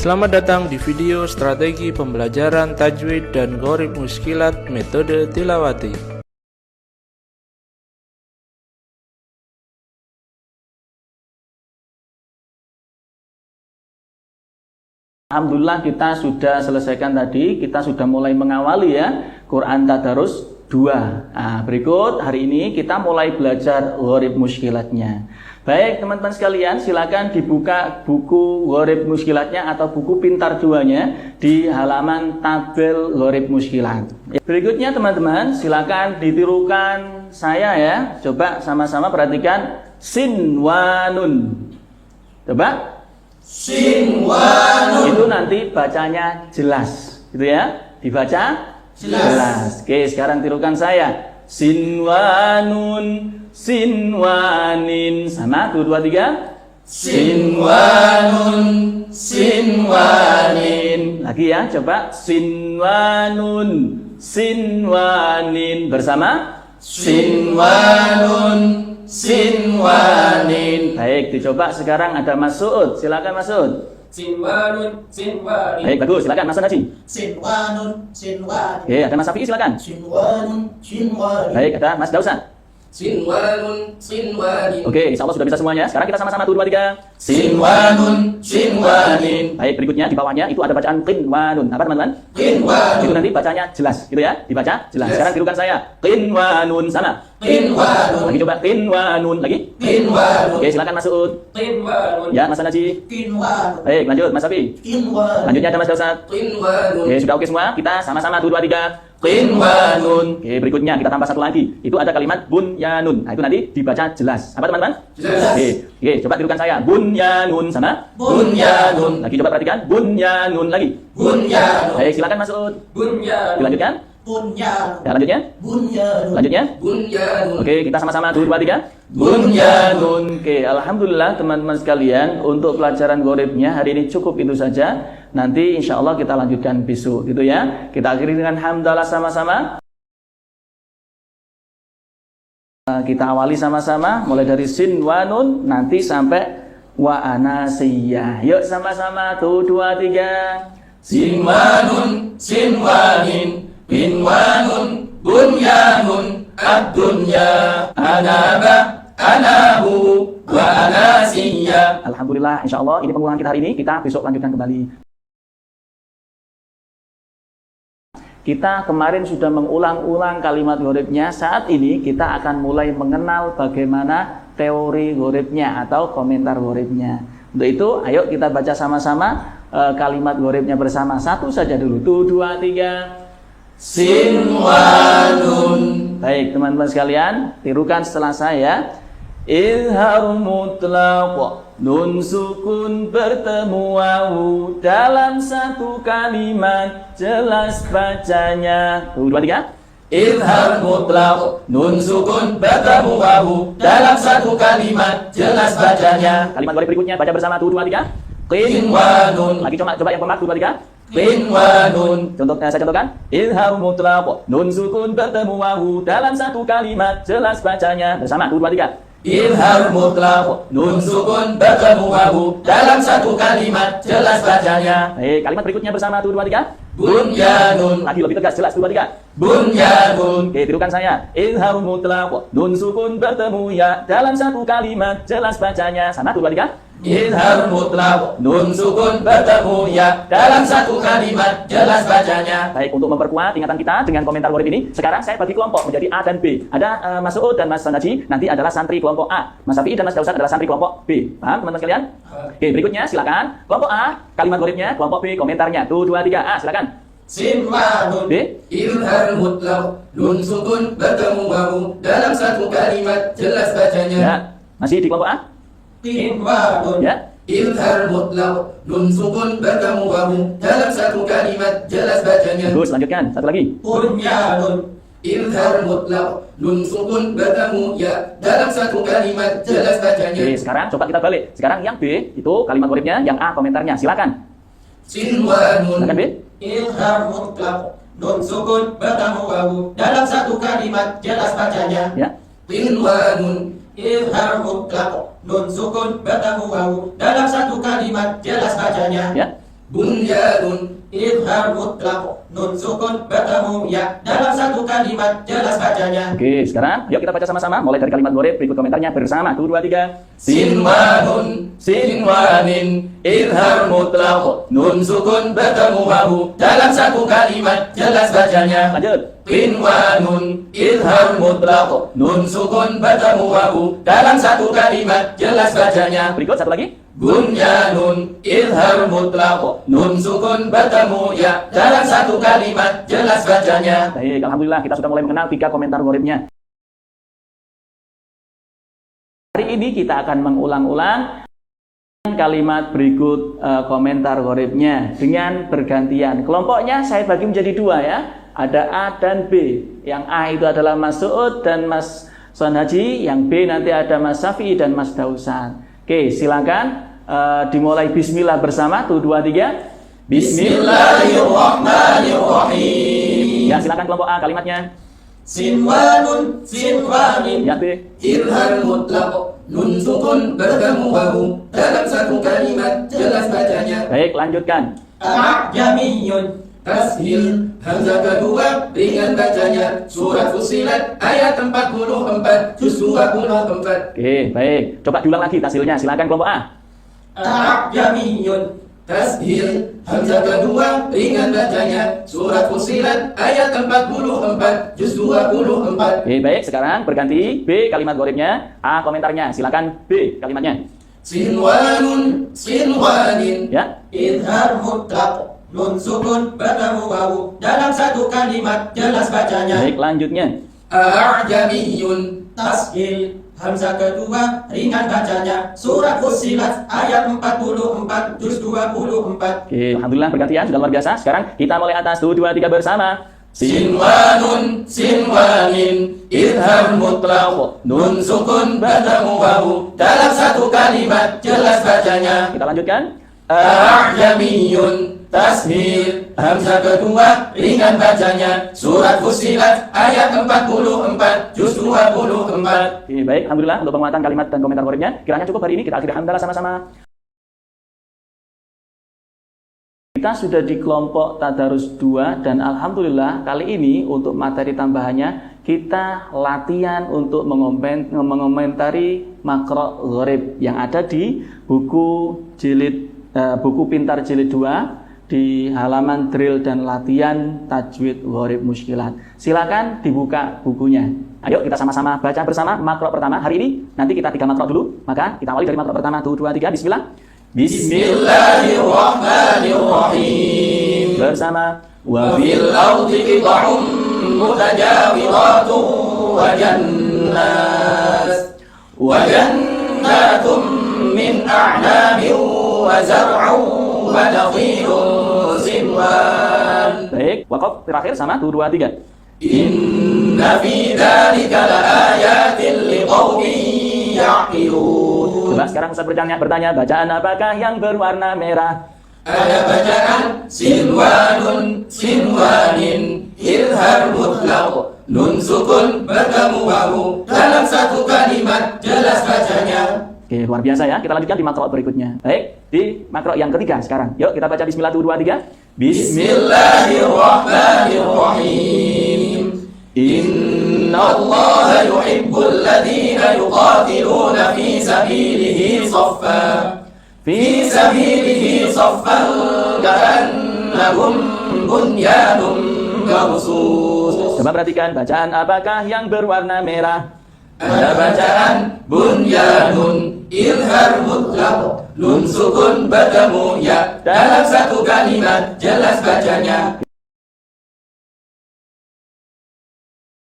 Selamat datang di video strategi pembelajaran tajwid dan gharib muskilat metode tilawati. Alhamdulillah kita sudah selesaikan tadi, kita sudah mulai mengawali ya Quran Tadarus 2. Nah, berikut hari ini kita mulai belajar gharib muskilatnya. Baik teman-teman sekalian, silakan dibuka buku gharib muskilatnya atau buku pintar 2-nya di halaman tabel gharib muskilat. Berikutnya teman-teman, silakan ditirukan saya ya. Coba sama-sama perhatikan sin wa nun. Coba sin wa nun. Itu nanti bacanya jelas, gitu ya. Dibaca jelas. Oke, sekarang tirukan saya. Sin wa nun, sin wa nin. Sama, 2, 2, 3. Sin wa nun, sin wa nin. Lagi ya, coba. Sin wa nun, sin wa nin. Bersama. Sin wa nun, sin wa nin. Baik, dicoba sekarang ada Mas Suud. Silakan Mas Suud. Sin wa nun, sin wa nin. Baik, bagus. Silakan Mas Najib. Sin wa nun, sin wa nin. Oke, ada Mas Safi, silakan. Sin wa nun, sin wa nin. Baik, ada Mas Dausan. Sin wa nun, sin wa nin. Oke, insya Allah sudah bisa semuanya. Sekarang kita sama-sama 2, 2, 3. Sin wa nun, sin wa nin. Baik, berikutnya di bawahnya itu ada bacaan qin wa nun. Apa teman-teman? Qin wa Itu nun. nanti bacanya jelas, gitu ya. Dibaca jelas. Jelas. Sekarang tirukan saya. Qin wa nun sana. Qin wa nun. Lagi coba qin wa nun lagi. Qin wa nun. Oke, silakan Mas Suud. Qin wa nun, Ya, Mas Najib. Qin wa nun. Baik, lanjut Mas Safi. Qin wa nun. Lanjutnya ada Mas Dausan. qin wa nun. Oke, sudah oke semua? Kita sama-sama 2, 2, 3. Qin wa nun. Oke, berikutnya kita tambah satu lagi. Itu ada kalimat bunyanun. Nah, itu nanti dibaca jelas. Apa teman-teman? Jelas. Oke, coba tirukan saya. Bunyanun sana. Bunyanun. Lagi coba perhatikan. Bunyanun lagi. Bunyanun. Baik, silakan Mas Suud. Bunyanun, Dilanjutkan. Bunyanun. Ya, lanjutnya. Bunyanun. Lanjutnya. bunyanun. Oke, kita sama-sama 2, 2, 3. Bunyanun. Oke, alhamdulillah teman-teman sekalian, untuk pelajaran gharibnya hari ini cukup itu saja. Nanti insya Allah kita lanjutkan besok, gitu ya. Kita akhiri dengan hamdalah sama-sama. Kita awali sama-sama, mulai dari sin wa nun, nanti sampai wa anasiyah. Yuk sama-sama, 2, 2, 3. Sin wa nun, sin wa nin. Qin wa nun, bunyanun. Ad-dunya anaba, anahu, wa anasiyya. Alhamdulillah, insya Allah ini pengulangan kita hari ini. Kita besok lanjutkan kembali. Kita kemarin sudah mengulang-ulang kalimat gharibnya. Saat ini kita akan mulai mengenal bagaimana teori gharibnya atau komentar gharibnya. Untuk itu, ayo kita baca sama-sama kalimat gharibnya bersama. Satu saja dulu. 2, 2, 3. Sin wa nun. Baik, teman-teman sekalian, tirukan setelah saya. Izhar mutlaq, nun sukun bertemu wawu dalam satu kalimat, jelas bacanya. 2, 2, 3. Izhar mutlaq, nun sukun bertemu wawu dalam satu kalimat, jelas bacanya. Kalimat gharib berikutnya baca bersama. 2, 2, 3. Qin wa nun. Lagi coba yang keempat. 2, 2, 3. Qin wa nun. Saya contohkan. Izhar mutlaq, nun sukun bertemu wawu dalam satu kalimat, jelas bacanya. Bersama. 2, 2, 3. Izhar mutlaq, nun sukun bertemu wawu dalam satu kalimat, jelas bacanya. Baik, kalimat berikutnya bersama. 2, 2, 3. Bunyanun. Lagi lebih tegas, jelas. 2, 2, 3. Bunyanun. Oke, tirukan saya. Izhar mutlaq, nun sukun bertemu ya dalam satu kalimat, jelas bacanya. Sama. 2, 2, 3. Izhar mutlaq, nun sukun bertemu ya dalam satu kalimat, jelas bacanya. Baik, untuk memperkuat ingatan kita dengan komentar gharib ini, sekarang saya bagi kelompok menjadi A dan B. Ada Mas Suud dan Mas Najib, nanti adalah santri kelompok A. Mas Safi dan Mas Dausan adalah santri kelompok B. Paham teman-teman sekalian? Oke, berikutnya silakan. Kelompok A, kalimat gharibnya, kelompok B, komentarnya. 2, 2, 3. A, silakan. Sin wa nun. B. Izhar mutlaq, nun sukun bertemu wawu dalam satu kalimat, jelas bacanya. Ya, masih di kelompok A? Qin wa nun. Ya. Izhar mutlaq, nun sukun bertemu wawu dalam satu kalimat, jelas bacanya. Bagus, lanjutkan. Satu lagi. Bunyanun. Izhar mutlaq, nun sukun bertemu ya dalam satu kalimat, jelas bacanya. Oke, sekarang coba kita balik. Sekarang yang B, itu kalimat gharibnya, yang A komentarnya. Silakan. Sin wa nun. Silakan B. Izhar mutlaq, nun sukun bertemu wawu dalam satu kalimat, jelas bacanya. Ya. Qin wa nun. Izhar mutlaq, nun sukun bertemu wawu dalam satu kalimat, jelas bacanya. Ya. Bunyanun. Idhar mutlaq, nun sukun bertemu ya. Dalam satu kalimat jelas bacanya. Oke, sekarang yuk kita baca sama-sama mulai dari kalimat gharib, berikut komentarnya bersama. 1, 2, 3. Sinwanun, sinwanin, idhar mutlaq, nun sukun bertemu wawu. Dalam satu kalimat jelas bacanya. Lanjut. Sinwanun, idhar mutlaq, nun sukun bertemu wawu. Dalam satu kalimat jelas bacanya. Berikut satu lagi. Bunyanun, idhar mutlaq, nun sukun bertemu ya. Dalam satu kalimat jelas bacanya. Baik, alhamdulillah kita sudah mulai mengenal 3 komentar gharibnya. Hari ini kita akan mengulang-ulang kalimat berikut komentar gharibnya dengan bergantian. Kelompoknya saya bagi menjadi 2 ya. Ada A dan B. Yang A itu adalah Mas Suud dan Mas Son Haji. Yang B nanti ada Mas Syafi'i dan Mas Dausan. Oke, silakan dimulai bismillah bersama. 1, 2, 3. Bismillahirrahmanirrahim. Ya, silakan kelompok A kalimatnya. Sinwanun, sinwanin, Ya, B. Idhar mutlaq. Nun sukun bertemu wawu. Dalam satu kalimat jelas bacanya. Baik, lanjutkan. A'jamiyun, Tashil. Hamzah kedua ringan bacanya. Surat Fussilat ayat 44 juz 24. Oke, baik. Coba diulang lagi hasilnya. Silakan kelompok A. A'jamiyun, Tashil. Hamzah kedua ringan bacanya. Surat Fussilat ayat 44 juz 24. Oke, baik. Sekarang berganti B kalimat gharibnya, A komentarnya. Silakan B kalimatnya. Sinwanun, sinwanin. Ya. idhar mutlaq, nun sukun bertemu wawu. Dalam satu kalimat jelas bacanya. Baik, lanjutnya. A'jamiyun. Tashil, hamzah kedua ringan bacanya. Surat Fussilat ayat 44 juz 24. Oke, alhamdulillah bergantian sudah luar biasa. Sekarang kita mulai atas 1, 2, 3 bersama. Sinwanun, sinwanin, idhar mutlaq, nun sukun bertemu wawu. Dalam satu kalimat jelas bacanya. Kita lanjutkan. A'jamiyun, tashil, hamzah kedua ringan bacanya. Surat Fussilat ayat 44 juz 24. Oke, baik. Alhamdulillah untuk penguatan kalimat dan komentar gharibnya. Kiranya cukup hari ini. Kita akhiri hamdalah sama-sama. Kita sudah di kelompok Tadarus 2 dan alhamdulillah kali ini untuk materi tambahannya kita latihan untuk mengomentari makro gharib yang ada di buku Pintar Jilid 2 di halaman drill dan latihan tajwid gharib muskilat. Silakan dibuka bukunya. Ayo kita sama-sama baca bersama makro pertama hari ini. Nanti kita 3 makro dulu. Maka kita awali dari makro pertama. 1, 2, 3. Bismillah. Bismillahirrahmanirrahim. Bersama Wa fil ardi qita'un mutajawiratun wa jannatun min a'nabin wa zar'un wa nakhilun sinwan. baik, wakaf terakhir sama 1, 2, 3. Inna fi dzalika laayatin liqaumin ya'qilun. Coba sekarang Ustaz bertanya, bacaan apakah yang berwarna merah? Ada bacaan sinwanun, sinwanin, idhar mutlaq, nun sukun bertemu wawu. Dalam satu kalimat jelas bacanya. Oke, luar biasa ya. Kita lanjutkan di makro berikutnya. Baik, di makro yang ketiga sekarang. Yuk kita baca bismillah 1, 2, 3. Bismillahirrahmanirrahim. Inna Allah yuhibbul ladhina yuqatiluna fi sabilihi saffan ka'annahum bunyanun marsus. Coba perhatikan bacaan apakah yang berwarna merah? Ada bacaan bunyanun, idhar mutlaq, nun sukun bertemu ya. Dalam satu kalimat jelas bacanya.